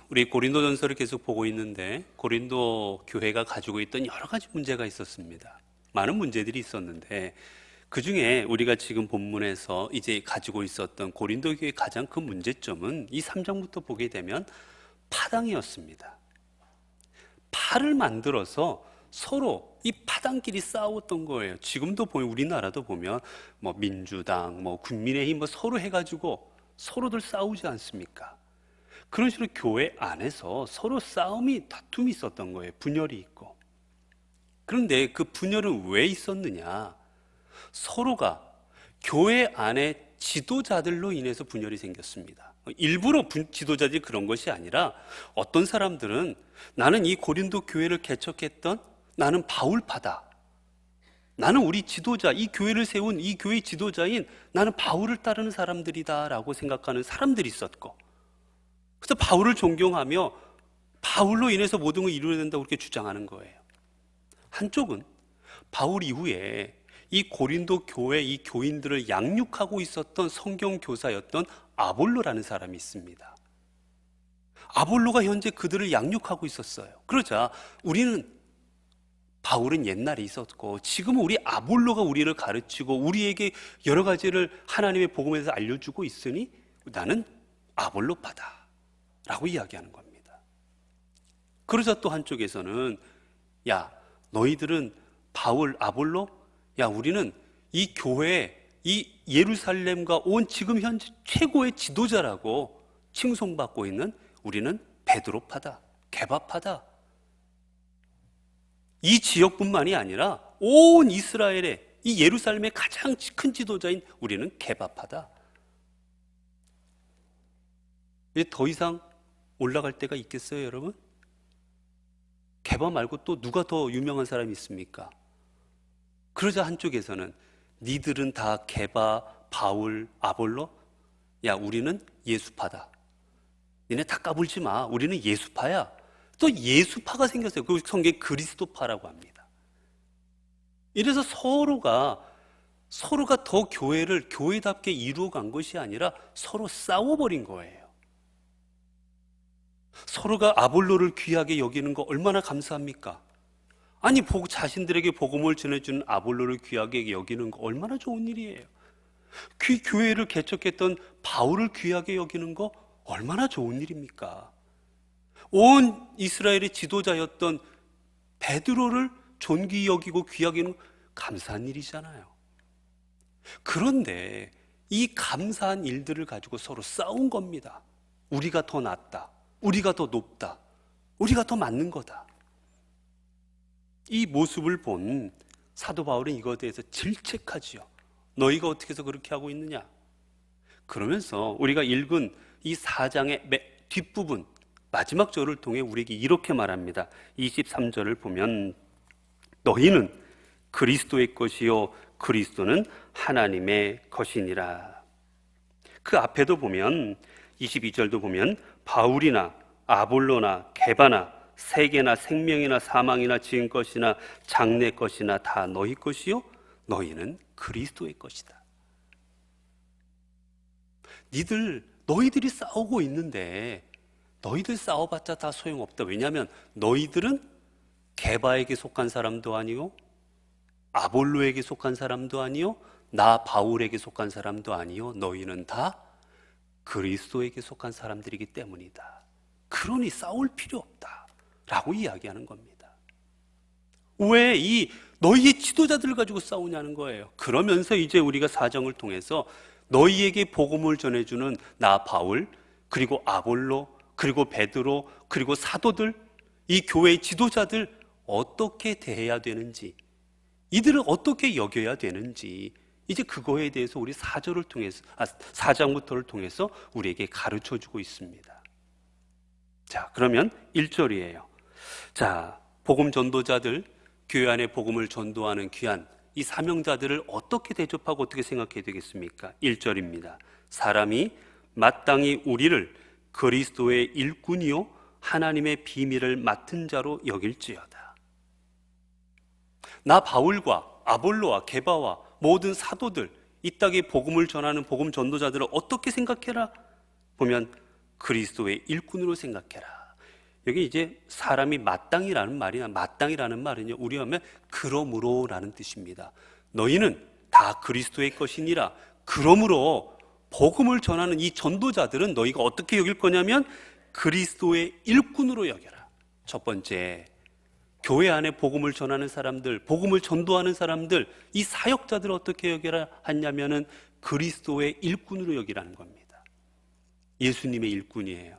우리 고린도전서를 계속 보고 있는데 고린도 교회가 가지고 있던 여러 가지 문제가 있었습니다. 많은 문제들이 있었는데 그 중에 우리가 지금 본문에서 이제 가지고 있었던 고린도 교회의 가장 큰 문제점은 이 3장부터 보게 되면 파당이었습니다. 파를 만들어서 서로 이 파당끼리 싸웠던 거예요. 지금도 보면 우리나라도 보면 뭐 민주당, 뭐 국민의힘 뭐 서로 해가지고 서로들 싸우지 않습니까? 그런 식으로 교회 안에서 서로 다툼이 있었던 거예요. 분열이 있고. 그런데 그 분열은 왜 있었느냐? 서로가 교회 안에 지도자들로 인해서 분열이 생겼습니다. 일부러 지도자들이 그런 것이 아니라 어떤 사람들은 나는 이 고린도 교회를 개척했던 나는 바울파다. 나는 우리 지도자, 이 교회를 세운 이 교회 지도자인 나는 바울을 따르는 사람들이다라고 생각하는 사람들이 있었고, 그래서 바울을 존경하며 바울로 인해서 모든 걸 이루어야 된다고 그렇게 주장하는 거예요. 한쪽은 바울 이후에 이 고린도 교회 이 교인들을 양육하고 있었던 성경 교사였던 아볼로라는 사람이 있습니다. 아볼로가 현재 그들을 양육하고 있었어요. 그러자 우리는 바울은 옛날에 있었고 지금은 우리 아볼로가 우리를 가르치고 우리에게 여러 가지를 하나님의 복음에서 알려주고 있으니 나는 아볼로파다 라고 이야기하는 겁니다. 그러자 또 한쪽에서는 야, 너희들은 바울, 아볼로? 야, 우리는 이 교회, 이 예루살렘과 온 지금 현재 최고의 지도자라고 칭송받고 있는 우리는 베드로파다, 게바파다. 이 지역뿐만이 아니라 온 이스라엘의 이 예루살렘의 가장 큰 지도자인 우리는 게바파다. 이제 더 이상 올라갈 때가 있겠어요, 여러분? 게바 말고 또 누가 더 유명한 사람이 있습니까? 그러자 한쪽에서는 니들은 다 게바, 바울, 아볼로? 야, 우리는 예수파다. 니네 다 까불지 마. 우리는 예수파야. 또 예수파가 생겼어요. 그 성경에 그리스도파라고 합니다. 이래서 서로가 더 교회를 교회답게 이루어간 것이 아니라 서로 싸워버린 거예요. 서로가 아볼로를 귀하게 여기는 거 얼마나 감사합니까? 아니, 자신들에게 복음을 전해주는 아볼로를 귀하게 여기는 거 얼마나 좋은 일이에요. 교회를 개척했던 바울을 귀하게 여기는 거 얼마나 좋은 일입니까? 온 이스라엘의 지도자였던 베드로를 존귀 여기고 귀하게 여기는 거 감사한 일이잖아요. 그런데 이 감사한 일들을 가지고 서로 싸운 겁니다. 우리가 더 낫다. 우리가 더 높다. 우리가 더 맞는 거다. 이 모습을 본 사도 바울은 이것에 대해서 질책하지요. 너희가 어떻게 해서 그렇게 하고 있느냐? 그러면서 우리가 읽은 이 4장의 뒷부분 마지막 절을 통해 우리에게 이렇게 말합니다. 23절을 보면 너희는 그리스도의 것이요 그리스도는 하나님의 것이니라. 그 앞에도 보면 22절도 보면 바울이나 아볼로나 게바나 세계나 생명이나 사망이나 지은 것이나 장래 것이나 다 너희 것이요 너희는 그리스도의 것이다. 너희들이 싸우고 있는데 너희들 싸워봤자 다 소용없다. 왜냐하면 너희들은 게바에게 속한 사람도 아니요 아볼로에게 속한 사람도 아니요 나 바울에게 속한 사람도 아니요 너희는 다 그리스도에게 속한 사람들이기 때문이다. 그러니 싸울 필요 없다 라고 이야기하는 겁니다. 왜 너희의 지도자들을 가지고 싸우냐는 거예요. 그러면서 이제 우리가 사정을 통해서 너희에게 복음을 전해주는 나 바울, 그리고 아볼로, 그리고 베드로, 그리고 사도들, 이 교회의 지도자들 어떻게 대해야 되는지, 이들을 어떻게 여겨야 되는지 이제 그거에 대해서 우리 4장부터를 통해서 우리에게 가르쳐주고 있습니다. 자, 그러면 1절이에요. 자, 복음 전도자들, 교회 안에 복음을 전도하는 귀한 이 사명자들을 어떻게 대접하고 어떻게 생각해야 되겠습니까? 1절입니다. 사람이 마땅히 우리를 그리스도의 일꾼이요 하나님의 비밀을 맡은 자로 여길지어다. 나 바울과 아볼로와 게바와 모든 사도들, 이 땅에 복음을 전하는 복음 전도자들을 어떻게 생각해라? 보면 그리스도의 일꾼으로 생각해라. 여기 이제 사람이 마땅이라는 말이나 마땅이라는 말은요, 우리 하면 그러므로라는 뜻입니다. 너희는 다 그리스도의 것이니라. 그러므로 복음을 전하는 이 전도자들은 너희가 어떻게 여길 거냐면 그리스도의 일꾼으로 여겨라. 첫 번째, 교회 안에 복음을 전하는 사람들, 복음을 전도하는 사람들, 이 사역자들을 어떻게 여겨라 하냐면은 그리스도의 일꾼으로 여기라는 겁니다. 예수님의 일꾼이에요.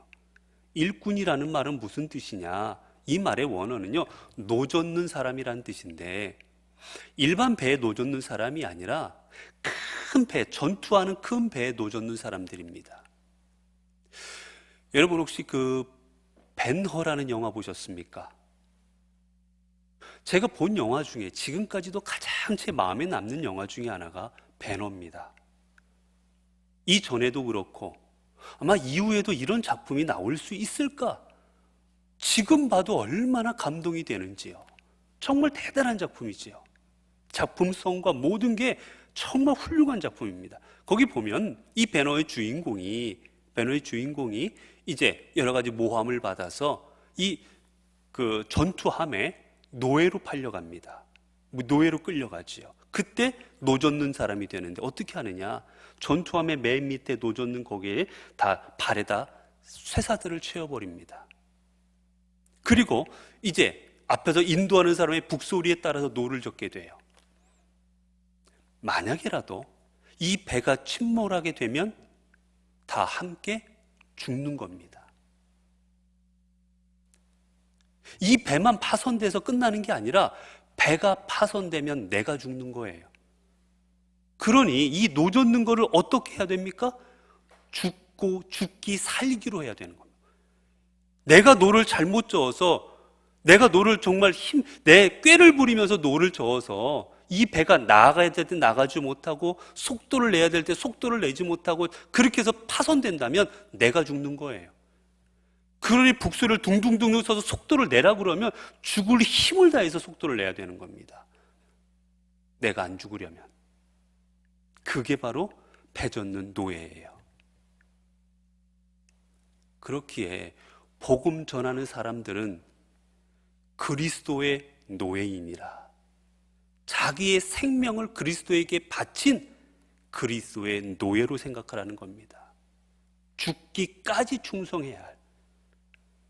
일꾼이라는 말은 무슨 뜻이냐? 이 말의 원어는요, 노젓는 사람이란 뜻인데, 일반 배에 노젓는 사람이 아니라 큰 배, 전투하는 큰 배에 노젓는 사람들입니다. 여러분 혹시 그 벤허라는 영화 보셨습니까? 제가 본 영화 중에 지금까지도 가장 제 마음에 남는 영화 중에 하나가 벤허입니다. 이전에도 그렇고 아마 이후에도 이런 작품이 나올 수 있을까? 지금 봐도 얼마나 감동이 되는지요. 정말 대단한 작품이지요. 작품성과 모든 게 정말 훌륭한 작품입니다. 거기 보면 이 벤허의 주인공이 이제 여러 가지 모함을 받아서 이 그 전투함에 노예로 팔려갑니다. 노예로 끌려가지요. 그때 노젓는 사람이 되는데 어떻게 하느냐? 전투함의 맨 밑에 노젓는 거기에 다 발에다 쇠사슬을 채워버립니다. 그리고 이제 앞에서 인도하는 사람의 북소리에 따라서 노를 젓게 돼요. 만약에라도 이 배가 침몰하게 되면 다 함께 죽는 겁니다. 이 배만 파손돼서 끝나는 게 아니라 배가 파손되면 내가 죽는 거예요. 그러니 이 노젓는 거를 어떻게 해야 됩니까? 죽기 살기로 해야 되는 겁니다. 내가 노를 잘못 저어서, 내가 노를 정말 내 꾀를 부리면서 노를 저어서 이 배가 나가야 될 때 나가지 못하고 속도를 내야 될 때 속도를 내지 못하고 그렇게 해서 파손된다면 내가 죽는 거예요. 그러니 북소리를 둥둥둥 써서 속도를 내라 그러면 죽을 힘을 다해서 속도를 내야 되는 겁니다. 내가 안 죽으려면. 그게 바로 배 젓는 노예예요. 그렇기에 복음 전하는 사람들은 그리스도의 노예이니라. 자기의 생명을 그리스도에게 바친 그리스도의 노예로 생각하라는 겁니다. 죽기까지 충성해야 할,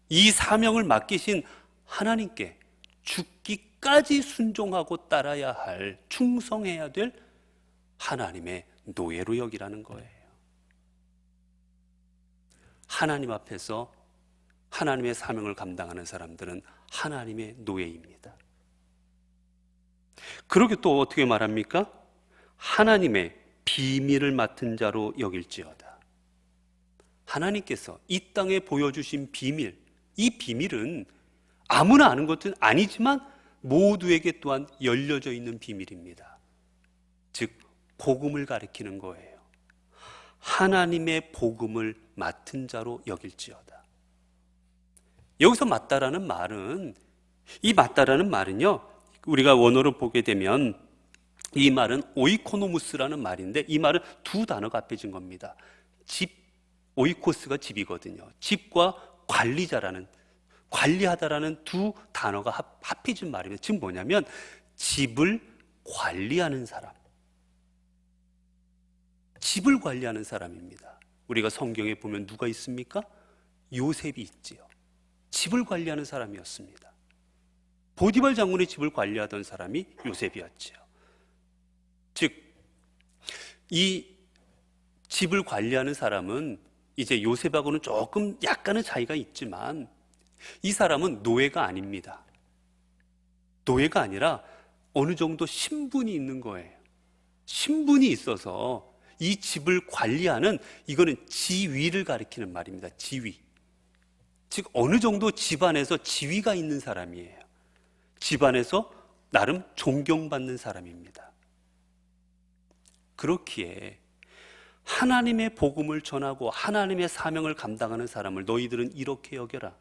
이 사명을 맡기신 하나님께 죽기까지 순종하고 따라야 할, 충성해야 될 하나님의 노예로 여기라는 거예요. 하나님 앞에서 하나님의 사명을 감당하는 사람들은 하나님의 노예입니다. 그러게 또 어떻게 말합니까? 하나님의 비밀을 맡은 자로 여길지어다. 하나님께서 이 땅에 보여주신 비밀, 이 비밀은 아무나 아는 것은 아니지만 모두에게 또한 열려져 있는 비밀입니다. 즉 복음을 가리키는 거예요. 하나님의 복음을 맡은 자로 여길지어다. 여기서 맡다라는 말은, 이 맡다라는 말은요, 우리가 원어로 보게 되면 이 말은 오이코노무스라는 말인데, 이 말은 두 단어가 합해진 겁니다. 집, 오이코스가 집이거든요. 집과 관리자라는, 관리하다라는 두 단어가 합해진 말입니다. 지금 뭐냐면 집을 관리하는 사람, 집을 관리하는 사람입니다. 우리가 성경에 보면 누가 있습니까? 요셉이 있지요. 집을 관리하는 사람이었습니다. 보디발 장군의 집을 관리하던 사람이 요셉이었지요. 즉, 이 집을 관리하는 사람은 이제 요셉하고는 조금 약간의 차이가 있지만 이 사람은 노예가 아닙니다. 노예가 아니라 어느 정도 신분이 있는 거예요. 신분이 있어서 이 집을 관리하는, 이거는 지위를 가리키는 말입니다. 지위. 즉 어느 정도 집안에서 지위가 있는 사람이에요. 집안에서 나름 존경받는 사람입니다. 그렇기에 하나님의 복음을 전하고 하나님의 사명을 감당하는 사람을 너희들은 이렇게 여겨라.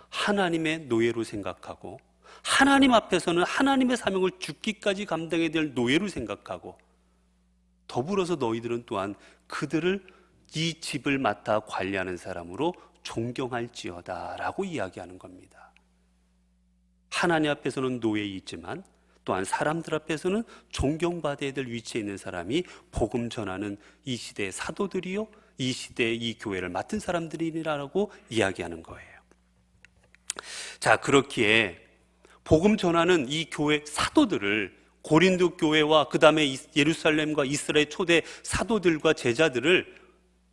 하나님의 노예로 생각하고, 하나님 앞에서는 하나님의 사명을 죽기까지 감당해야 될 노예로 생각하고, 더불어서 너희들은 또한 그들을 이 집을 맡아 관리하는 사람으로 존경할지어다 라고 이야기하는 겁니다. 하나님 앞에서는 노예이지만 또한 사람들 앞에서는 존경받아야 될 위치에 있는 사람이 복음 전하는 이 시대의 사도들이요, 이 시대의 이 교회를 맡은 사람들이라고 이야기하는 거예요. 자, 그렇기에 복음 전하는 이 교회 사도들을, 고린도 교회와 그 다음에 예루살렘과 이스라엘 초대 사도들과 제자들을,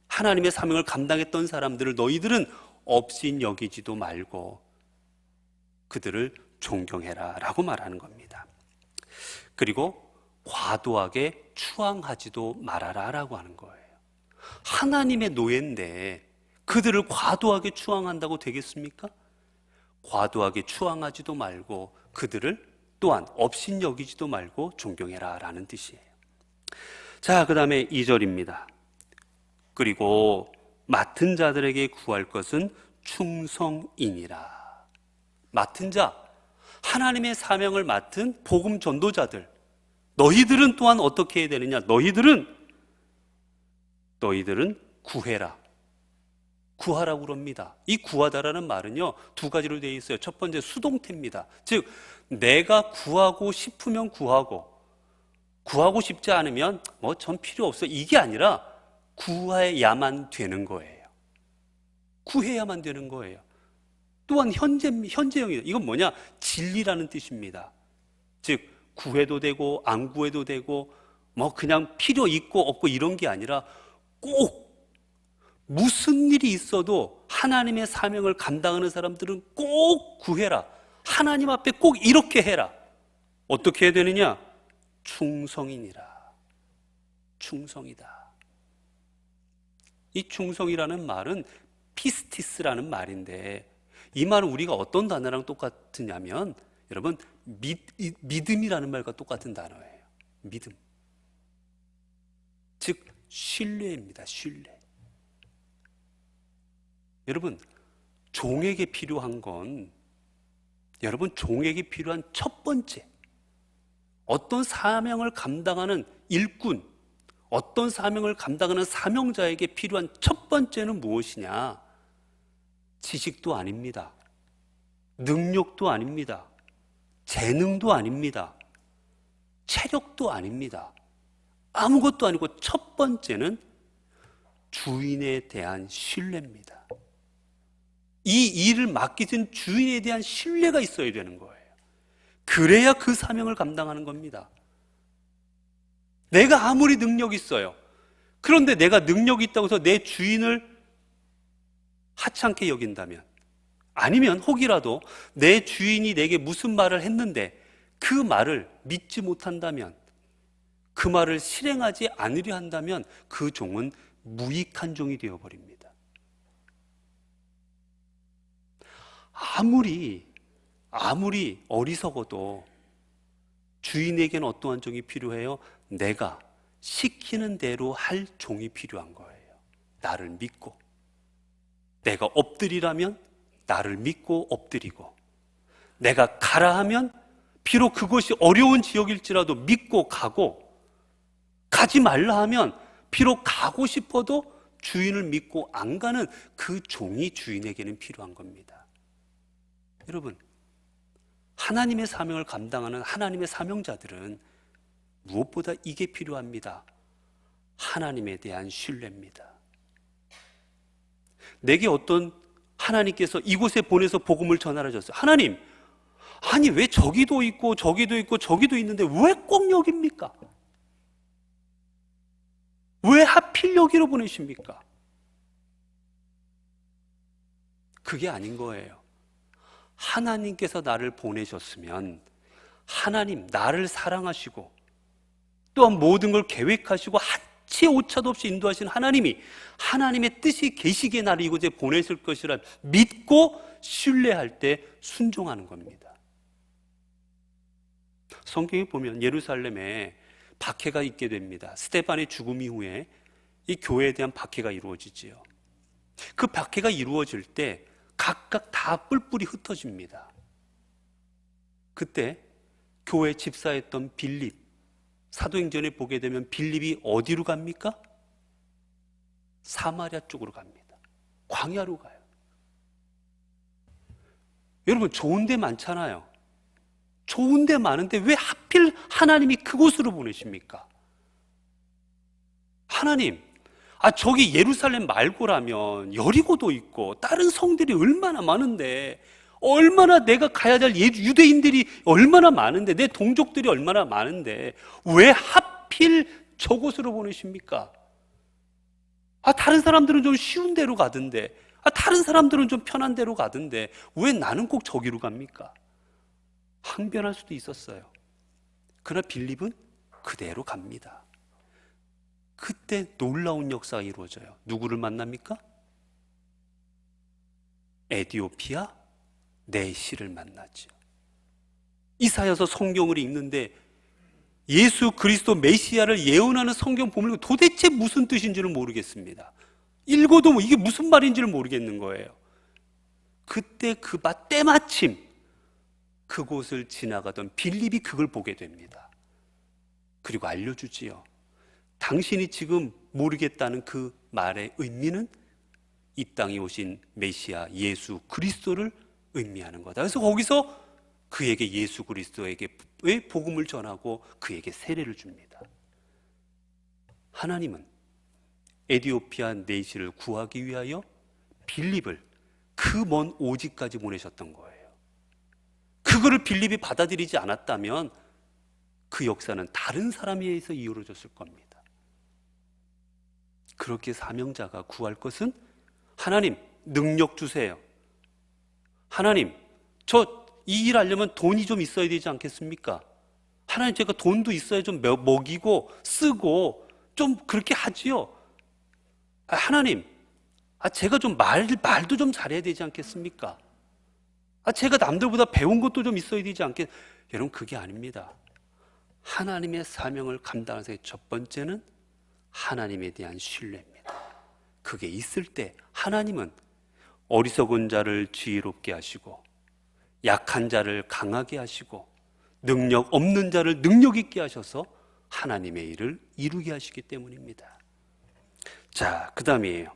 하나님의 사명을 감당했던 사람들을 너희들은 업신 여기지도 말고 그들을 존경해라 라고 말하는 겁니다. 그리고 과도하게 추앙하지도 말아라 라고 하는 거예요. 하나님의 노예인데 그들을 과도하게 추앙한다고 되겠습니까? 과도하게 추앙하지도 말고 그들을 또한 업신 여기지도 말고 존경해라 라는 뜻이에요. 자, 그 다음에 2절입니다. 그리고 맡은 자들에게 구할 것은 충성이니라. 맡은 자, 하나님의 사명을 맡은 복음 전도자들, 너희들은 또한 어떻게 해야 되느냐? 너희들은 구해라. 구하라고 그럽니다. 이 구하다라는 말은요, 두 가지로 되어 있어요. 첫 번째 수동태입니다. 즉 내가 구하고 싶으면 구하고, 구하고 싶지 않으면 전 필요 없어, 이게 아니라 구해야만 되는 거예요. 구해야만 되는 거예요. 또한 현재형이에요. 이건 뭐냐? 진리라는 뜻입니다. 즉 구해도 되고 안 구해도 되고 그냥 필요 있고 없고 이런 게 아니라 꼭 무슨 일이 있어도 하나님의 사명을 감당하는 사람들은 꼭 구해라. 하나님 앞에 꼭 이렇게 해라. 어떻게 해야 되느냐? 충성이니라. 충성이다. 이 충성이라는 말은 피스티스라는 말인데, 이 말은 우리가 어떤 단어랑 똑같으냐면, 여러분, 믿음이라는 말과 똑같은 단어예요. 믿음. 즉 신뢰입니다. 신뢰. 여러분, 종에게 필요한 건, 여러분, 종에게 필요한 첫 번째, 어떤 사명을 감당하는 일꾼, 어떤 사명을 감당하는 사명자에게 필요한 첫 번째는 무엇이냐? 지식도 아닙니다. 능력도 아닙니다. 재능도 아닙니다. 체력도 아닙니다. 아무것도 아니고 첫 번째는 주인에 대한 신뢰입니다. 이 일을 맡기신 주인에 대한 신뢰가 있어야 되는 거예요. 그래야 그 사명을 감당하는 겁니다. 내가 아무리 능력이 있어요. 그런데 내가 능력이 있다고 해서 내 주인을 하찮게 여긴다면, 아니면 혹이라도 내 주인이 내게 무슨 말을 했는데 그 말을 믿지 못한다면, 그 말을 실행하지 않으려 한다면 그 종은 무익한 종이 되어버립니다. 아무리 어리석어도 주인에게는 어떠한 종이 필요해요? 내가 시키는 대로 할 종이 필요한 거예요. 나를 믿고, 내가 엎드리라면 나를 믿고 엎드리고, 내가 가라 하면 비록 그것이 어려운 지역일지라도 믿고 가고, 가지 말라 하면 비록 가고 싶어도 주인을 믿고 안 가는 그 종이 주인에게는 필요한 겁니다. 여러분, 하나님의 사명을 감당하는 하나님의 사명자들은 무엇보다 이게 필요합니다. 하나님에 대한 신뢰입니다. 내게 어떤 하나님께서 이곳에 보내서 복음을 전하라 줬어요. 하나님, 아니 왜 저기도 있고 저기도 있고 저기도 있는데 왜 꼭 여기입니까? 왜 하필 여기로 보내십니까? 그게 아닌 거예요. 하나님께서 나를 보내셨으면, 하나님 나를 사랑하시고 또한 모든 걸 계획하시고 한치의 오차도 없이 인도하신 하나님이 하나님의 뜻이 계시기에 나를 이곳에 보내실 것이라 믿고 신뢰할 때 순종하는 겁니다. 성경에 보면 예루살렘에 박해가 있게 됩니다. 스데반의 죽음 이후에 이 교회에 대한 박해가 이루어지지요. 그 박해가 이루어질 때 각각 다 뿔뿔이 흩어집니다. 그때 교회 집사였던 빌립, 사도행전에 보게 되면 빌립이 어디로 갑니까? 사마리아 쪽으로 갑니다. 광야로 가요. 여러분, 좋은 데 많잖아요. 좋은 데 많은데 왜 하필 하나님이 그곳으로 보내십니까? 하나님, 저기 예루살렘 말고라면 여리고도 있고 다른 성들이 얼마나 많은데, 얼마나 내가 가야 될 유대인들이 얼마나 많은데, 내 동족들이 얼마나 많은데 왜 하필 저곳으로 보내십니까? 다른 사람들은 좀 쉬운 데로 가던데, 다른 사람들은 좀 편한 데로 가던데 왜 나는 꼭 저기로 갑니까? 항변할 수도 있었어요. 그러나 빌립은 그대로 갑니다. 그때 놀라운 역사가 이루어져요. 누구를 만납니까? 에디오피아 내시를 만나죠. 이사야서 성경을 읽는데 예수 그리스도 메시아를 예언하는 성경 보면 도대체 무슨 뜻인지를 모르겠습니다. 읽어도 이게 무슨 말인지를 모르겠는 거예요. 그때 때마침 그곳을 지나가던 빌립이 그걸 보게 됩니다. 그리고 알려주지요. 당신이 지금 모르겠다는 그 말의 의미는 이 땅에 오신 메시아 예수 그리스도를 의미하는 거다. 그래서 거기서 그에게 예수 그리스도에게 복음을 전하고 그에게 세례를 줍니다. 하나님은 에디오피아 내시를 구하기 위하여 빌립을 그 먼 오지까지 보내셨던 거예요. 그거를 빌립이 받아들이지 않았다면 그 역사는 다른 사람에 의해서 이루어졌을 겁니다. 그렇게 사명자가 구할 것은 하나님 능력 주세요. 하나님 저 이 일 하려면 돈이 좀 있어야 되지 않겠습니까? 하나님 제가 돈도 있어야 좀 먹이고 쓰고 좀 그렇게 하지요. 하나님 제가 좀 말도 좀 잘해야 되지 않겠습니까? 제가 남들보다 배운 것도 좀 있어야 되지 않겠? 여러분 그게 아닙니다. 하나님의 사명을 감당하는 첫 번째는 하나님에 대한 신뢰입니다. 그게 있을 때 하나님은 어리석은 자를 지혜롭게 하시고 약한 자를 강하게 하시고 능력 없는 자를 능력 있게 하셔서 하나님의 일을 이루게 하시기 때문입니다. 자, 그 다음이에요.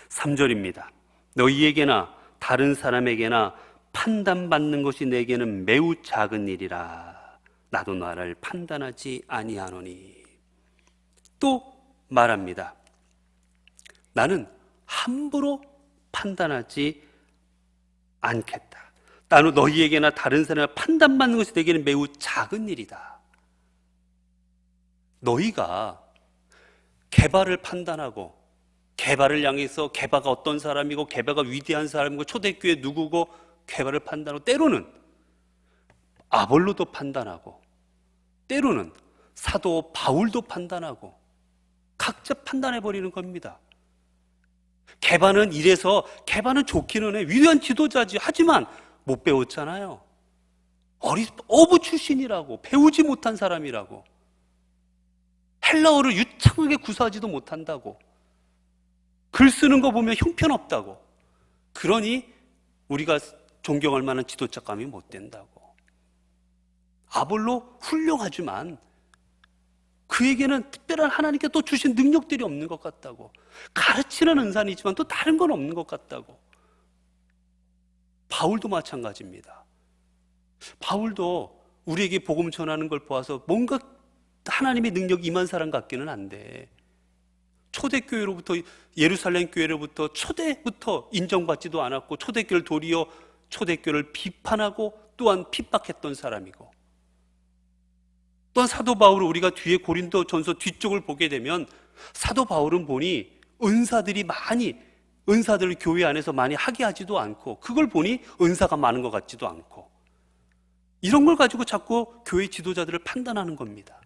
3절입니다. 너희에게나 다른 사람에게나 판단받는 것이 내게는 매우 작은 일이라. 나도 나를 판단하지 아니하노니. 또 말합니다. 나는 함부로 판단하지 않겠다. 나는 너희에게나 다른 사람에게 판단받는 것이 내게는 매우 작은 일이다. 너희가 게바를 판단하고 게바를 향해서 게바가 어떤 사람이고 게바가 위대한 사람이고 초대교회 누구고 게바를 판단하고 때로는 아볼로도 판단하고 때로는 사도 바울도 판단하고 각자 판단해버리는 겁니다. 게바는 이래서 게바는 좋기는 해. 위대한 지도자지. 하지만 못 배웠잖아요. 어부 출신이라고. 배우지 못한 사람이라고. 헬라어를 유창하게 구사하지도 못한다고. 글 쓰는 거 보면 형편없다고. 그러니 우리가 존경할 만한 지도자감이 못 된다고. 아볼로 훌륭하지만 그에게는 특별한 하나님께 또 주신 능력들이 없는 것 같다고. 가르치는 은사는 있지만 또 다른 건 없는 것 같다고. 바울도 마찬가지입니다. 바울도 우리에게 복음 전하는 걸 보아서 뭔가 하나님의 능력이 임한 사람 같기는 한데 초대교회로부터 예루살렘 교회로부터 초대부터 인정받지도 않았고 초대교회를 도리어 초대교회를 비판하고 또한 핍박했던 사람이고 또한 사도 바울을 우리가 뒤에 고린도전서 뒤쪽을 보게 되면 사도 바울은 보니 은사들을 교회 안에서 많이 하게 하지도 않고 그걸 보니 은사가 많은 것 같지도 않고 이런 걸 가지고 자꾸 교회 지도자들을 판단하는 겁니다.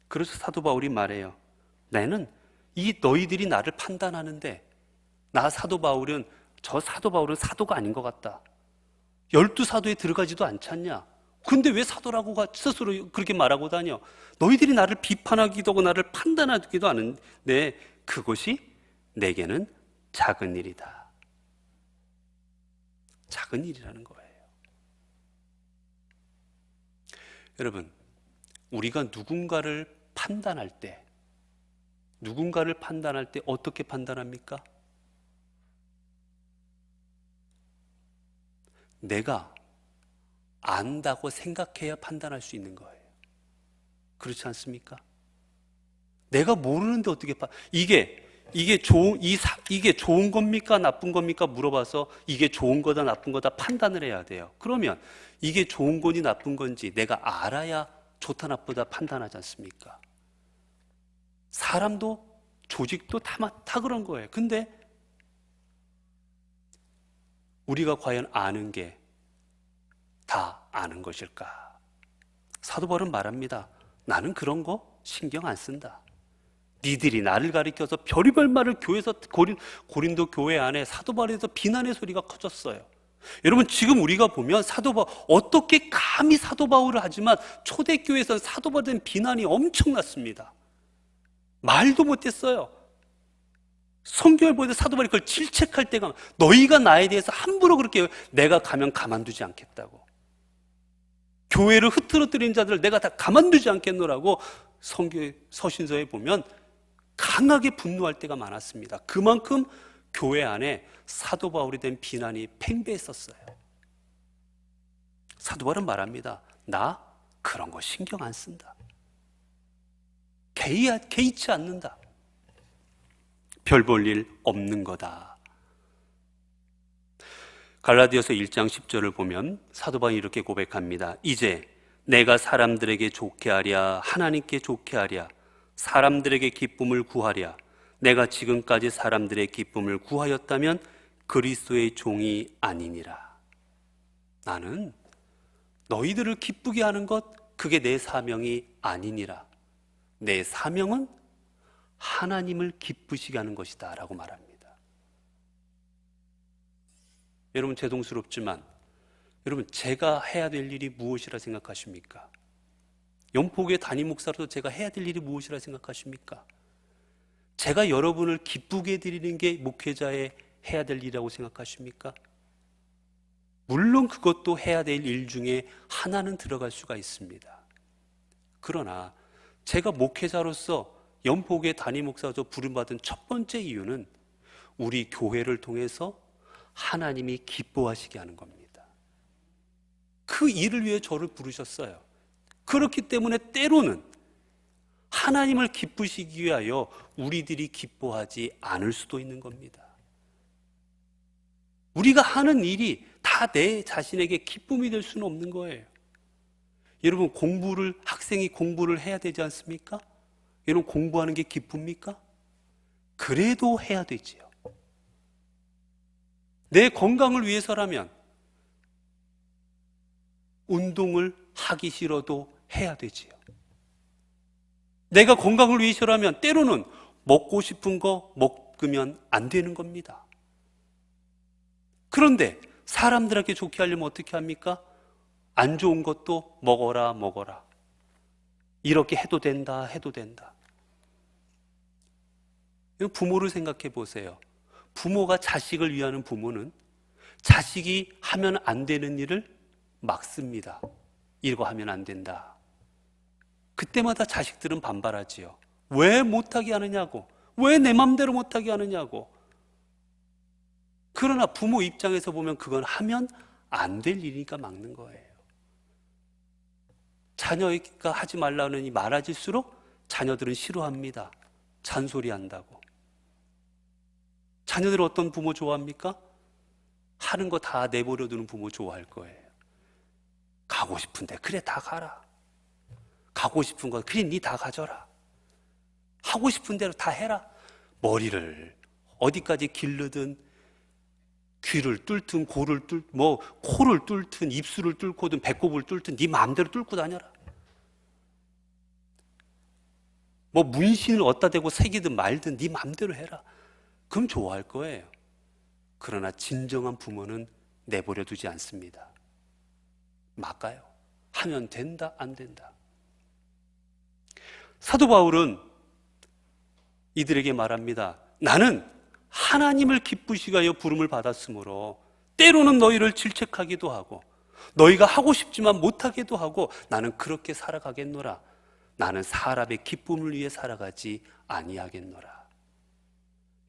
그래서 사도 바울이 말해요. 나는 너희들이 나를 판단하는데 저 사도 바울은 사도가 아닌 것 같다. 12사도에 들어가지도 않잖냐. 근데 왜 사도라고 스스로 그렇게 말하고 다녀? 너희들이 나를 비판하기도 하고 나를 판단하기도 하는데 그것이 내게는 작은 일이다. 작은 일이라는 거예요. 여러분, 우리가 누군가를 판단할 때 누군가를 판단할 때 어떻게 판단합니까? 내가 안다고 생각해야 판단할 수 있는 거예요. 그렇지 않습니까? 내가 모르는데 어떻게 이게 좋은 겁니까? 나쁜 겁니까? 물어봐서 이게 좋은 거다 나쁜 거다 판단을 해야 돼요. 그러면 이게 좋은 건지 나쁜 건지 내가 알아야 좋다 나쁘다 판단하지 않습니까? 사람도 조직도 다 그런 거예요. 근데 우리가 과연 아는 게 다 아는 것일까? 사도 바울은 말합니다. 나는 그런 거 신경 안 쓴다. 니들이 나를 가리켜서 별의별 말을 교회에서 고린도 교회 안에 사도 바울에서 비난의 소리가 커졌어요. 여러분 지금 우리가 보면 사도 바울 어떻게 감히 사도 바울을 하지만 초대교회에서는 사도 바울에 대한 비난이 엄청났습니다. 말도 못했어요. 성경을 보는데 사도 바울이 그걸 질책할 때가 너희가 나에 대해서 함부로 그렇게 내가 가면 가만두지 않겠다고. 교회를 흐트러뜨린 자들을 내가 다 가만두지 않겠노라고 서신서에 보면 강하게 분노할 때가 많았습니다. 그만큼 교회 안에 사도 바울에 대한 비난이 팽배했었어요. 사도 바울은 말합니다. 나 그런 거 신경 안 쓴다. 개의치 않는다. 별 볼 일 없는 거다. 갈라디아서 1장 10절을 보면 사도 바울이 이렇게 고백합니다. 이제 내가 사람들에게 좋게 하랴 하나님께 좋게 하랴 사람들에게 기쁨을 구하랴 내가 지금까지 사람들의 기쁨을 구하였다면 그리스도의 종이 아니니라. 나는 너희들을 기쁘게 하는 것 그게 내 사명이 아니니라. 내 사명은 하나님을 기쁘시게 하는 것이다 라고 말합니다. 여러분 죄송스럽지만 여러분 제가 해야 될 일이 무엇이라 생각하십니까? 연포교회 담임 목사로서 제가 해야 될 일이 무엇이라 생각하십니까? 제가 여러분을 기쁘게 해드리는 게 목회자의 해야 될 일이라고 생각하십니까? 물론 그것도 해야 될 일 중에 하나는 들어갈 수가 있습니다. 그러나 제가 목회자로서 연포교회 담임 목사로 부름받은 첫 번째 이유는 우리 교회를 통해서 하나님이 기뻐하시게 하는 겁니다. 그 일을 위해 저를 부르셨어요. 그렇기 때문에 때로는 하나님을 기쁘시기 위하여 우리들이 기뻐하지 않을 수도 있는 겁니다. 우리가 하는 일이 다 내 자신에게 기쁨이 될 수는 없는 거예요. 여러분 학생이 공부를 해야 되지 않습니까? 여러분 공부하는 게 기쁩니까? 그래도 해야 되지요. 내 건강을 위해서라면 운동을 하기 싫어도 해야 되지요. 내가 건강을 위해서라면 때로는 먹고 싶은 거 먹으면 안 되는 겁니다. 그런데 사람들에게 좋게 하려면 어떻게 합니까? 안 좋은 것도 먹어라. 이렇게 해도 된다. 부모를 생각해 보세요. 부모가 자식을 위하는 부모는 자식이 하면 안 되는 일을 막습니다. 이거 하면 안 된다. 그때마다 자식들은 반발하지요. 왜 못하게 하느냐고. 왜 내 맘대로 못하게 하느냐고. 그러나 부모 입장에서 보면 그건 하면 안 될 일이니까 막는 거예요. 자녀가 하지 말라는 이 말아질수록 자녀들은 싫어합니다. 잔소리한다고. 자녀들 어떤 부모 좋아합니까? 하는 거 다 내버려 두는 부모 좋아할 거예요. 가고 싶은데 그래 다 가라. 가고 싶은 거 그래 니 다 가져라. 하고 싶은 대로 다 해라. 머리를 어디까지 기르든 귀를 뚫든 코를 뚫든 입술을 뚫고든 배꼽을 뚫든 네 마음대로 뚫고 다녀라. 문신을 어디다 대고 새기든 말든 네 마음대로 해라. 그럼 좋아할 거예요. 그러나 진정한 부모는 내버려 두지 않습니다. 막아요. 하면 된다, 안 된다. 사도 바울은 이들에게 말합니다. 나는 하나님을 기쁘시게 하여 부름을 받았으므로 때로는 너희를 질책하기도 하고 너희가 하고 싶지만 못하기도 하고 나는 그렇게 살아가겠노라. 나는 사람의 기쁨을 위해 살아가지 아니하겠노라.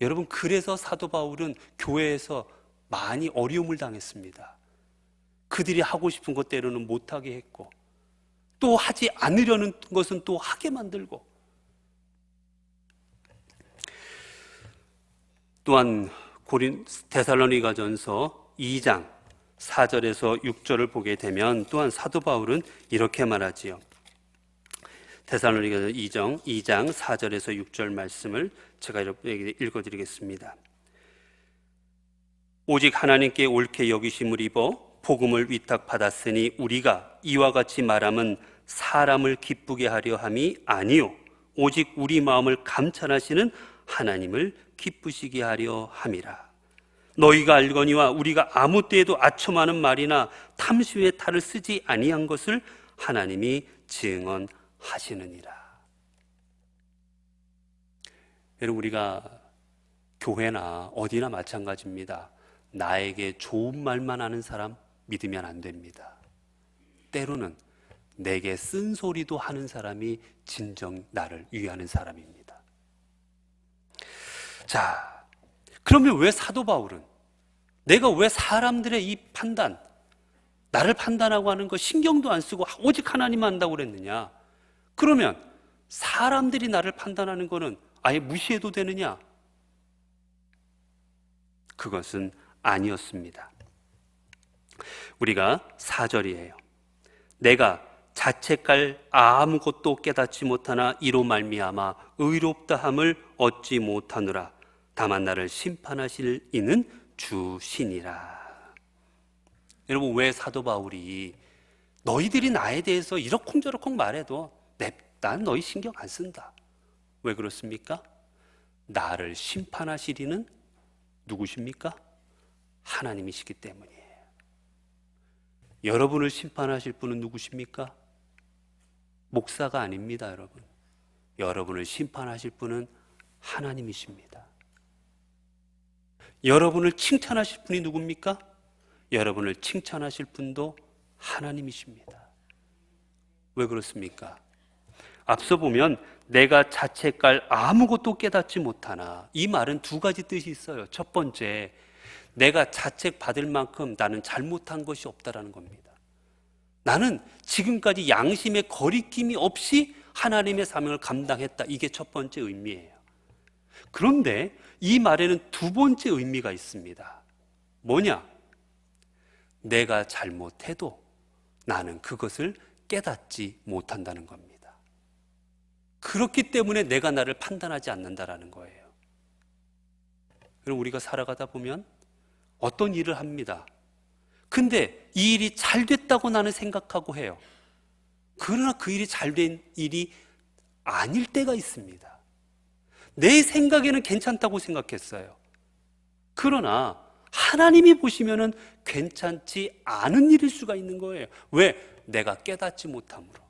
여러분, 그래서 사도 바울은 교회에서 많이 어려움을 당했습니다. 그들이 하고 싶은 것 때로는 못하게 했고, 또 하지 않으려는 것은 또 하게 만들고, 또한 데살로니가전서 2장 4절에서 6절을 보게 되면 또한 사도 바울은 이렇게 말하지요. 데살로니가전서 2장 4절에서 6절 말씀을 제가 여러분에게 읽어드리겠습니다. 오직 하나님께 옳게 여기심을 입어 복음을 위탁받았으니 우리가 이와 같이 말함은 사람을 기쁘게 하려 함이 아니요 오직 우리 마음을 감찰하시는 하나님을 기쁘시게 하려 함이라. 너희가 알거니와 우리가 아무 때에도 아첨하는 말이나 탐심의 탈을 쓰지 아니한 것을 하나님이 증언하시느니라. 여러분, 우리가 교회나 어디나 마찬가지입니다. 나에게 좋은 말만 하는 사람 믿으면 안 됩니다. 때로는 내게 쓴소리도 하는 사람이 진정 나를 위하는 사람입니다. 자, 그러면 왜 사도 바울은 내가 왜 사람들의 이 판단, 나를 판단하고 하는 거 신경도 안 쓰고 오직 하나님만 한다고 그랬느냐? 그러면 사람들이 나를 판단하는 거는 아예 무시해도 되느냐? 그것은 아니었습니다. 우리가 4절이에요. 내가 자책할 아무것도 깨닫지 못하나 이로 말미암아 의롭다함을 얻지 못하노라. 다만 나를 심판하실 이는 주시니라. 여러분, 왜 사도 바울이 너희들이 나에 대해서 이러쿵저러쿵 말해도 난 너희 신경 안 쓴다. 왜 그렇습니까? 나를 심판하실 이는 누구십니까? 하나님이시기 때문이에요. 여러분을 심판하실 분은 누구십니까? 목사가 아닙니다, 여러분. 여러분을 심판하실 분은 하나님이십니다. 여러분을 칭찬하실 분이 누굽니까? 여러분을 칭찬하실 분도 하나님이십니다. 왜 그렇습니까? 앞서 보면 내가 자책할 아무것도 깨닫지 못하나, 이 말은 두 가지 뜻이 있어요. 첫 번째, 내가 자책받을 만큼 나는 잘못한 것이 없다라는 겁니다. 나는 지금까지 양심의 거리낌이 없이 하나님의 사명을 감당했다. 이게 첫 번째 의미예요. 그런데 이 말에는 두 번째 의미가 있습니다. 뭐냐? 내가 잘못해도 나는 그것을 깨닫지 못한다는 겁니다. 그렇기 때문에 내가 나를 판단하지 않는다라는 거예요. 그럼 우리가 살아가다 보면 어떤 일을 합니다. 근데 이 일이 잘 됐다고 나는 생각하고 해요. 그러나 그 일이 잘 된 일이 아닐 때가 있습니다. 내 생각에는 괜찮다고 생각했어요. 그러나 하나님이 보시면은 괜찮지 않은 일일 수가 있는 거예요. 왜? 내가 깨닫지 못함으로.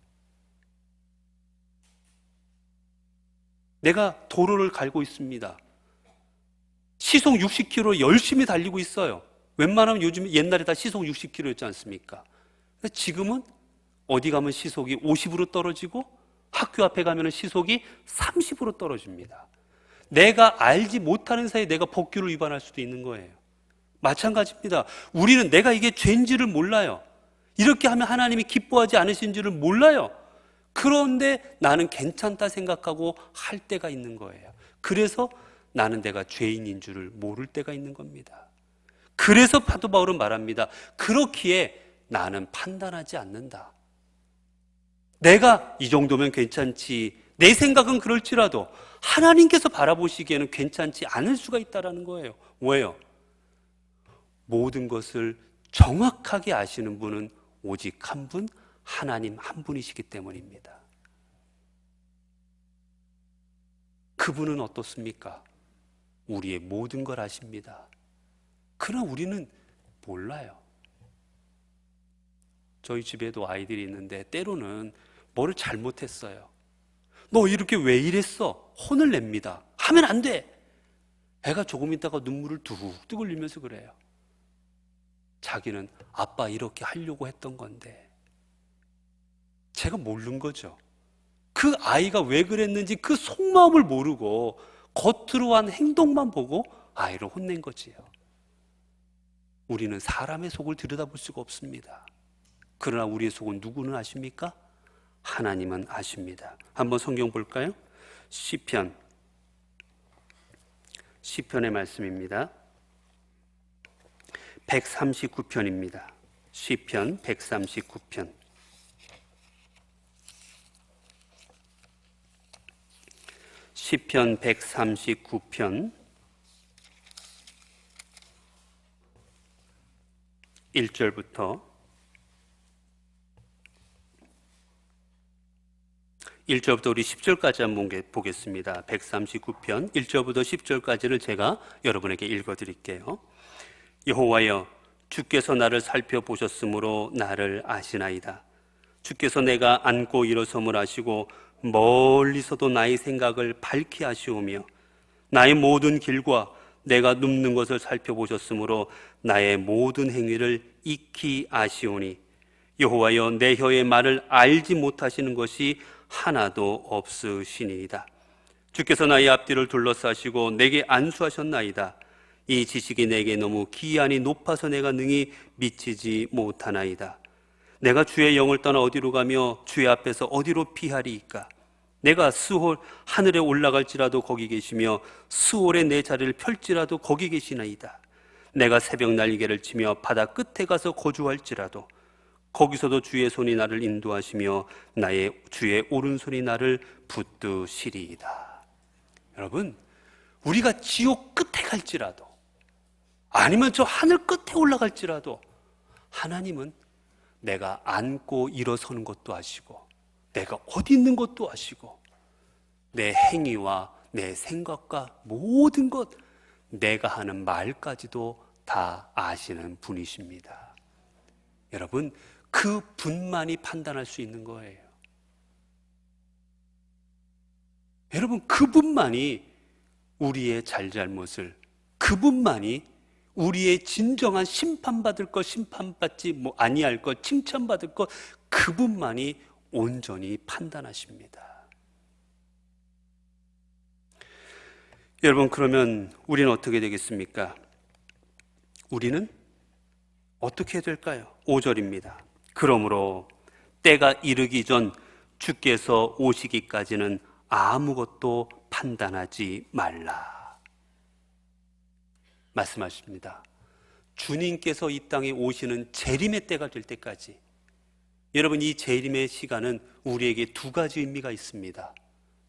내가 도로를 갈고 있습니다. 시속 60km 열심히 달리고 있어요. 웬만하면 요즘 옛날에 다 시속 60km였지 않습니까? 지금은 어디 가면 시속이 50으로 떨어지고 학교 앞에 가면 시속이 30으로 떨어집니다. 내가 알지 못하는 사이에 내가 법규를 위반할 수도 있는 거예요. 마찬가지입니다. 우리는 내가 이게 죄인지를 몰라요. 이렇게 하면 하나님이 기뻐하지 않으신 줄을 몰라요. 그런데 나는 괜찮다 생각하고 할 때가 있는 거예요. 그래서 나는 내가 죄인인 줄을 모를 때가 있는 겁니다. 그래서 사도 바울은 말합니다. 그렇기에 나는 판단하지 않는다. 내가 이 정도면 괜찮지, 내 생각은 그럴지라도 하나님께서 바라보시기에는 괜찮지 않을 수가 있다는 거예요. 왜요? 모든 것을 정확하게 아시는 분은 오직 한 분, 하나님 한 분이시기 때문입니다. 그분은 어떻습니까? 우리의 모든 걸 아십니다. 그러나 우리는 몰라요. 저희 집에도 아이들이 있는데 때로는 뭐를 잘못했어요. 너 이렇게 왜 이랬어? 혼을 냅니다. 하면 안 돼. 애가 조금 있다가 눈물을 뚝뚝 흘리면서 그래요. 자기는 아빠 이렇게 하려고 했던 건데. 제가 모르는 거죠. 그 아이가 왜 그랬는지 그 속마음을 모르고 겉으로 한 행동만 보고 아이를 혼낸 거지요. 우리는 사람의 속을 들여다볼 수가 없습니다. 그러나 우리의 속은 누구는 아십니까? 하나님은 아십니다. 한번 성경 볼까요? 시편의 말씀입니다. 139편입니다. 시편 139편. 시편 139편 1절부터 1절부터 우리 10절까지 한번 보겠습니다. 139편 1절부터 10절까지를 제가 여러분에게 읽어드릴게요. 여호와여, 주께서 나를 살펴보셨으므로 나를 아시나이다. 주께서 내가 앉고 일어섬을 아시고 멀리서도 나의 생각을 밝히 아시오며 나의 모든 길과 내가 눕는 것을 살펴보셨으므로 나의 모든 행위를 익히 아시오니 여호와여, 내 혀의 말을 알지 못하시는 것이 하나도 없으시니이다. 주께서 나의 앞뒤를 둘러싸시고 내게 안수하셨나이다. 이 지식이 내게 너무 기이하니 높아서 내가 능히 미치지 못하나이다. 내가 주의 영을 떠나 어디로 가며 주의 앞에서 어디로 피하리이까? 내가 스홀 하늘에 올라갈지라도 거기 계시며 스홀에 내 자리를 펼지라도 거기 계시나이다. 내가 새벽 날개를 치며 바다 끝에 가서 거주할지라도 거기서도 주의 손이 나를 인도하시며 나의 주의 오른손이 나를 붙드시리이다. 여러분, 우리가 지옥 끝에 갈지라도 아니면 저 하늘 끝에 올라갈지라도 하나님은 내가 앉고 일어서는 것도 아시고 내가 어디 있는 것도 아시고 내 행위와 내 생각과 모든 것, 내가 하는 말까지도 다 아시는 분이십니다. 여러분, 그 분만이 판단할 수 있는 거예요. 여러분, 그분만이 우리의 잘잘못을, 그분만이 우리의 진정한 심판받을 것, 심판받지 아니할 것, 칭찬받을 것, 그분만이 온전히 판단하십니다. 여러분, 그러면 우리는 어떻게 되겠습니까? 우리는 어떻게 해야 될까요? 5절입니다. 그러므로 때가 이르기 전 주께서 오시기까지는 아무것도 판단하지 말라 말씀하십니다. 주님께서 이 땅에 오시는 재림의 때가 될 때까지, 여러분, 이 재림의 시간은 우리에게 두 가지 의미가 있습니다.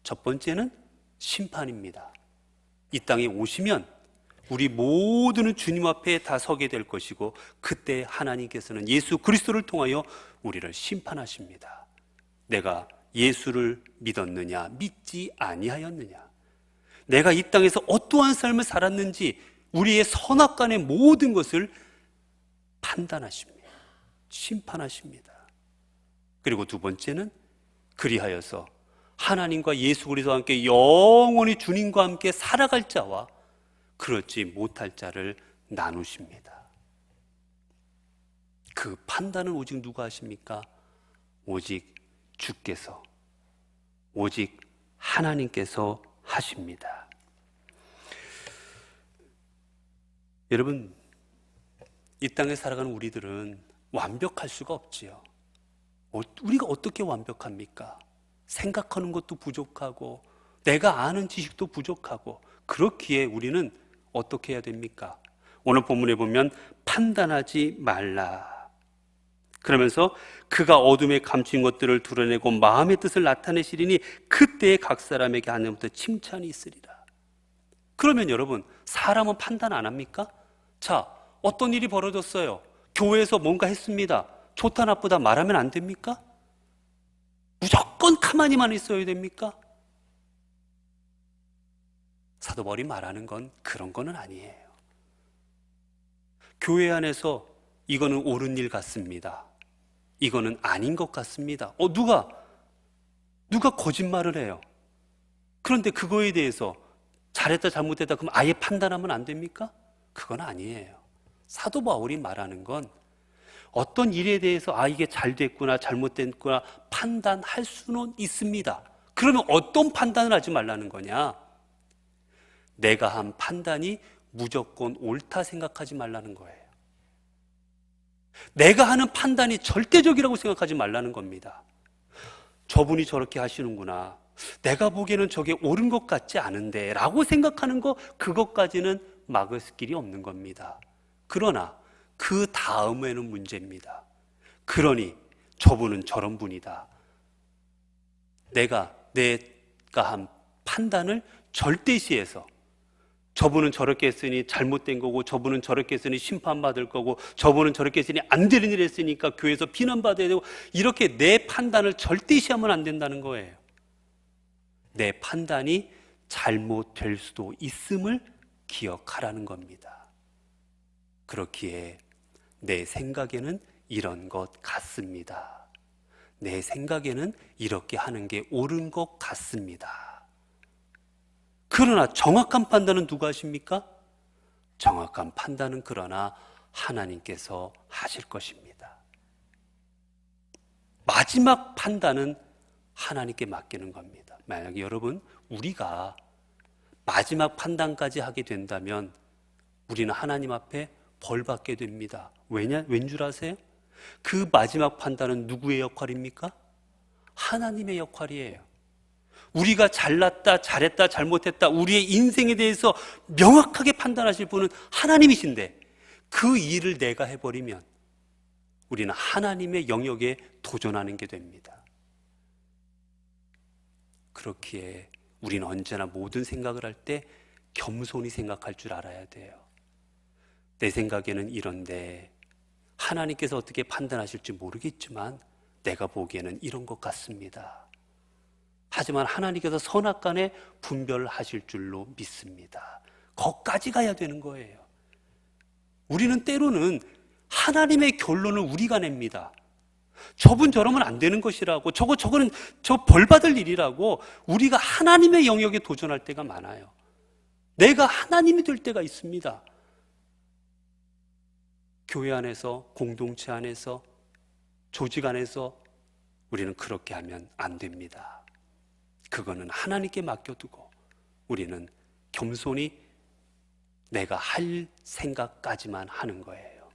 첫 번째는 심판입니다. 이 땅에 오시면 우리 모두는 주님 앞에 다 서게 될 것이고 그때 하나님께서는 예수 그리스도를 통하여 우리를 심판하십니다. 내가 예수를 믿었느냐, 믿지 아니하였느냐, 내가 이 땅에서 어떠한 삶을 살았는지 우리의 선악간의 모든 것을 판단하십니다. 심판하십니다. 그리고 두 번째는 그리하여서 하나님과 예수 그리스도와 함께 영원히 주님과 함께 살아갈 자와 그렇지 못할 자를 나누십니다. 그 판단은 오직 누가 하십니까? 오직 주께서, 오직 하나님께서 하십니다. 여러분, 이 땅에 살아가는 우리들은 완벽할 수가 없지요. 우리가 어떻게 완벽합니까? 생각하는 것도 부족하고 내가 아는 지식도 부족하고, 그렇기에 우리는 어떻게 해야 됩니까? 오늘 본문에 보면 판단하지 말라 그러면서 그가 어둠에 감춘 것들을 드러내고 마음의 뜻을 나타내시리니 그때에 각 사람에게 하늘부터 칭찬이 있으리라. 그러면 여러분, 사람은 판단 안 합니까? 자, 어떤 일이 벌어졌어요. 교회에서 뭔가 했습니다. 좋다 나쁘다 말하면 안 됩니까? 무조건 가만히만 있어야 됩니까? 사도 바울이 말하는 건 그런 거는 아니에요. 교회 안에서 이거는 옳은 일 같습니다. 이거는 아닌 것 같습니다. 누가 거짓말을 해요. 그런데 그거에 대해서 잘했다 잘못했다 그럼 아예 판단하면 안 됩니까? 그건 아니에요. 사도 바울이 말하는 건 어떤 일에 대해서 이게 잘 됐구나 잘못됐구나 판단할 수는 있습니다. 그러면 어떤 판단을 하지 말라는 거냐? 내가 한 판단이 무조건 옳다 생각하지 말라는 거예요. 내가 하는 판단이 절대적이라고 생각하지 말라는 겁니다. 저분이 저렇게 하시는구나. 내가 보기에는 저게 옳은 것 같지 않은데 라고 생각하는 거, 그것까지는 막을 길이 없는 겁니다. 그러나 그 다음에는 문제입니다. 그러니 저분은 저런 분이다. 내가 한 판단을 절대시해서 저분은 저렇게 했으니 잘못된 거고, 저분은 저렇게 했으니 심판받을 거고, 저분은 저렇게 했으니 안 되는 일 했으니까 교회에서 비난받아야 되고, 이렇게 내 판단을 절대시하면 안 된다는 거예요. 내 판단이 잘못될 수도 있음을 기억하라는 겁니다. 그렇기에 내 생각에는 이런 것 같습니다. 내 생각에는 이렇게 하는 게 옳은 것 같습니다. 그러나 정확한 판단은 누가 하십니까? 정확한 판단은 그러나 하나님께서 하실 것입니다. 마지막 판단은 하나님께 맡기는 겁니다. 만약에 여러분, 우리가 마지막 판단까지 하게 된다면 우리는 하나님 앞에 벌 받게 됩니다. 왠 줄 아세요? 그 마지막 판단은 누구의 역할입니까? 하나님의 역할이에요. 우리가 잘났다, 잘했다, 잘못했다, 우리의 인생에 대해서 명확하게 판단하실 분은 하나님이신데, 그 일을 내가 해버리면 우리는 하나님의 영역에 도전하는 게 됩니다. 그렇기에 우리는 언제나 모든 생각을 할 때 겸손히 생각할 줄 알아야 돼요. 내 생각에는 이런데 하나님께서 어떻게 판단하실지 모르겠지만 내가 보기에는 이런 것 같습니다. 하지만 하나님께서 선악간에 분별하실 줄로 믿습니다. 거기까지 가야 되는 거예요. 우리는 때로는 하나님의 결론을 우리가 냅니다. 저분 저러면 안 되는 것이라고, 저거는 저 벌 받을 일이라고 우리가 하나님의 영역에 도전할 때가 많아요. 내가 하나님이 될 때가 있습니다. 교회 안에서, 공동체 안에서, 조직 안에서 우리는 그렇게 하면 안 됩니다. 그거는 하나님께 맡겨두고 우리는 겸손히 내가 할 생각까지만 하는 거예요.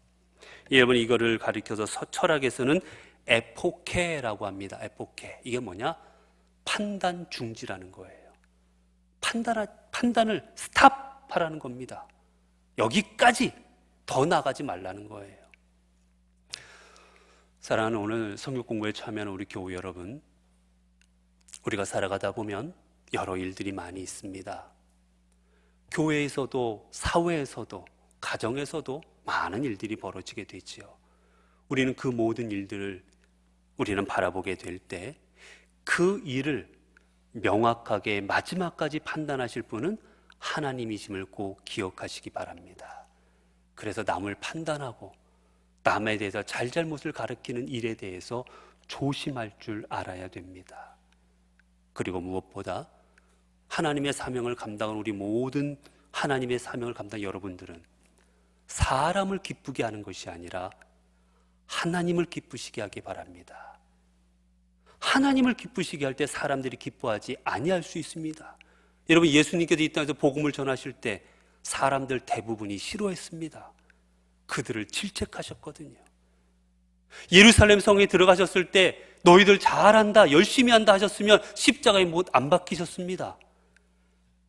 여러분, 이거를 가리켜서 철학에서는 에포케라고 합니다. 에포케. 이게 뭐냐? 판단 중지라는 거예요. 판단을 스탑하라는 겁니다. 여기까지 더 나가지 말라는 거예요. 사랑하는 오늘 성경 공부에 참여하는 우리 교우 여러분, 우리가 살아가다 보면 여러 일들이 많이 있습니다. 교회에서도, 사회에서도, 가정에서도 많은 일들이 벌어지게 되지요. 우리는 그 모든 일들을 우리는 바라보게 될 때 그 일을 명확하게 마지막까지 판단하실 분은 하나님이심을 꼭 기억하시기 바랍니다. 그래서 남을 판단하고 남에 대해서 잘잘못을 가리키는 일에 대해서 조심할 줄 알아야 됩니다. 그리고 무엇보다 하나님의 사명을 감당하는 우리 모든 하나님의 사명을 감당하는 여러분들은 사람을 기쁘게 하는 것이 아니라 하나님을 기쁘시게 하기 바랍니다. 하나님을 기쁘시게 할 때 사람들이 기뻐하지 아니할 수 있습니다. 여러분, 예수님께서 이 땅에서 복음을 전하실 때 사람들 대부분이 싫어했습니다. 그들을 질책하셨거든요. 예루살렘 성에 들어가셨을 때 너희들 잘한다, 열심히 한다 하셨으면 십자가에 못 안 박히셨습니다.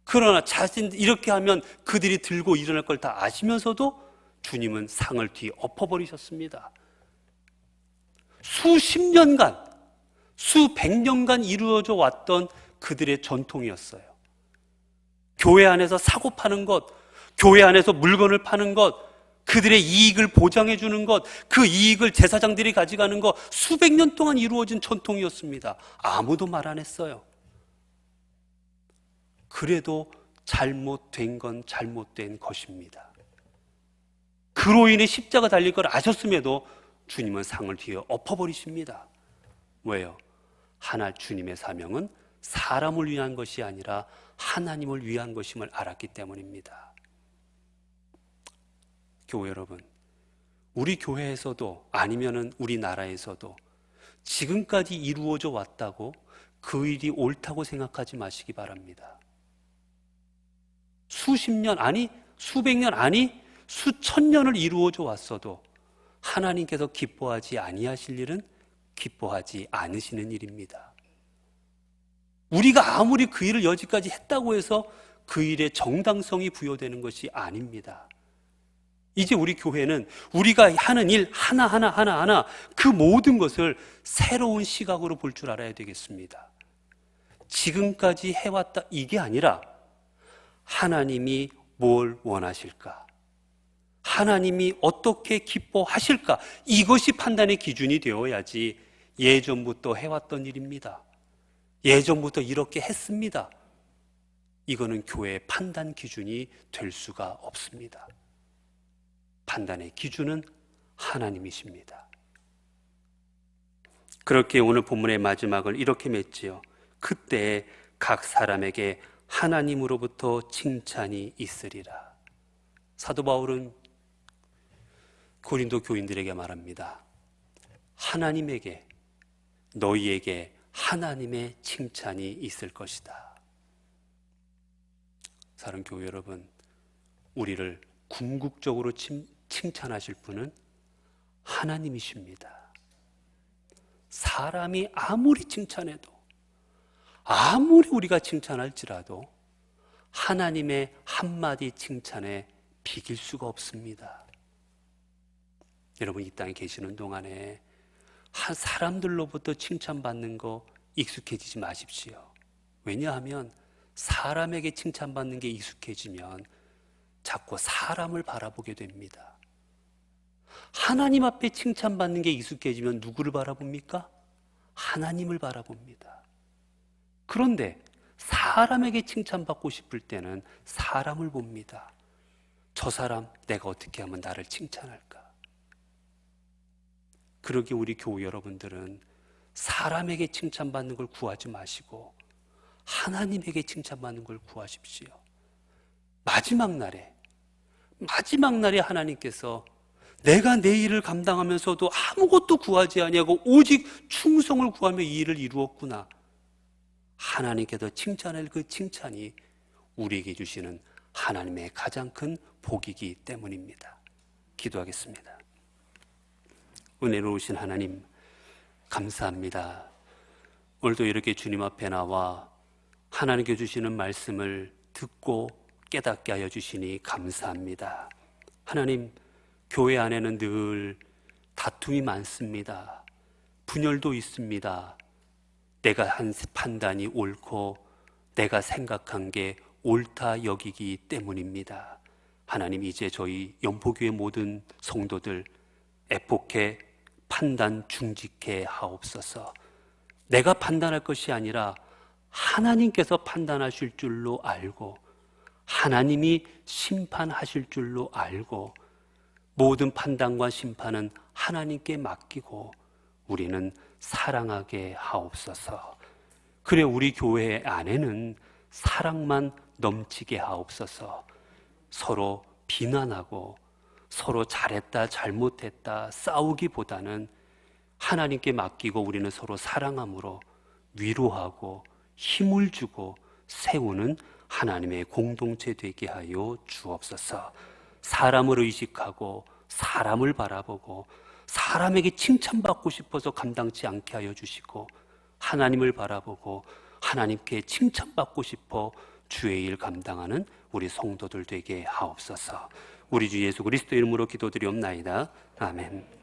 그러나 자신 이렇게 하면 그들이 들고 일어날 걸 다 아시면서도 주님은 상을 뒤 엎어버리셨습니다. 수십 년간, 수백 년간 이루어져 왔던 그들의 전통이었어요. 교회 안에서 사고 파는 것, 교회 안에서 물건을 파는 것, 그들의 이익을 보장해 주는 것, 그 이익을 제사장들이 가져가는 것, 수백 년 동안 이루어진 전통이었습니다. 아무도 말 안 했어요. 그래도 잘못된 건 잘못된 것입니다. 그로 인해 십자가 달릴 걸 아셨음에도 주님은 상을 뒤에 엎어버리십니다. 왜요? 주님의 사명은 사람을 위한 것이 아니라 하나님을 위한 것임을 알았기 때문입니다. 교회 여러분, 우리 교회에서도 아니면은 우리나라에서도 지금까지 이루어져 왔다고 그 일이 옳다고 생각하지 마시기 바랍니다. 수십 년, 아니 수백 년, 아니 수천 년을 이루어져 왔어도 하나님께서 기뻐하지 아니하실 일은 기뻐하지 않으시는 일입니다. 우리가 아무리 그 일을 여지까지 했다고 해서 그 일의 정당성이 부여되는 것이 아닙니다. 이제 우리 교회는 우리가 하는 일 하나하나 그 모든 것을 새로운 시각으로 볼 줄 알아야 되겠습니다. 지금까지 해왔다 이게 아니라 하나님이 뭘 원하실까? 하나님이 어떻게 기뻐하실까? 이것이 판단의 기준이 되어야지 예전부터 해왔던 일입니다. 예전부터 이렇게 했습니다. 이거는 교회의 판단 기준이 될 수가 없습니다. 판단의 기준은 하나님이십니다. 그렇게 오늘 본문의 마지막을 이렇게 맺지요. 그때 각 사람에게 하나님으로부터 칭찬이 있으리라. 사도 바울은 고린도 교인들에게 말합니다. 하나님에게, 너희에게 하나님의 칭찬이 있을 것이다. 사랑하는 교회 여러분, 우리를 궁극적으로 칭찬하실 분은 하나님이십니다. 사람이 아무리 칭찬해도, 아무리 우리가 칭찬할지라도 하나님의 한마디 칭찬에 비길 수가 없습니다. 여러분, 이 땅에 계시는 동안에 사람들로부터 칭찬받는 거 익숙해지지 마십시오. 왜냐하면 사람에게 칭찬받는 게 익숙해지면 자꾸 사람을 바라보게 됩니다. 하나님 앞에 칭찬받는 게 익숙해지면 누구를 바라봅니까? 하나님을 바라봅니다. 그런데 사람에게 칭찬받고 싶을 때는 사람을 봅니다. 저 사람 내가 어떻게 하면 나를 칭찬할까? 그러기에 우리 교우 여러분들은 사람에게 칭찬받는 걸 구하지 마시고 하나님에게 칭찬받는 걸 구하십시오. 마지막 날에 하나님께서 내가 내 일을 감당하면서도 아무것도 구하지 아니하고 오직 충성을 구하며 이 일을 이루었구나. 하나님께서 칭찬할 그 칭찬이 우리에게 주시는 하나님의 가장 큰 복이기 때문입니다. 기도하겠습니다. 은혜로우신 하나님, 감사합니다. 오늘도 이렇게 주님 앞에 나와 하나님께 주시는 말씀을 듣고 깨닫게 하여 주시니 감사합니다. 하나님, 교회 안에는 늘 다툼이 많습니다. 분열도 있습니다. 내가 한 판단이 옳고 내가 생각한 게 옳다 여기기 때문입니다. 하나님, 이제 저희 연포교회 모든 성도들 애폭해 판단 중직해 하옵소서. 내가 판단할 것이 아니라 하나님께서 판단하실 줄로 알고 하나님이 심판하실 줄로 알고 모든 판단과 심판은 하나님께 맡기고 우리는 사랑하게 하옵소서. 그래 우리 교회 안에는 사랑만 넘치게 하옵소서. 서로 비난하고 서로 잘했다 잘못했다 싸우기보다는 하나님께 맡기고 우리는 서로 사랑함으로 위로하고 힘을 주고 세우는 하나님의 공동체 되게 하여 주옵소서. 사람을 의식하고 사람을 바라보고 사람에게 칭찬받고 싶어서 감당치 않게 하여 주시고 하나님을 바라보고 하나님께 칭찬받고 싶어 주의 일 감당하는 우리 성도들 되게 하옵소서. 우리 주 예수 그리스도 이름으로 기도드리옵나이다. 아멘.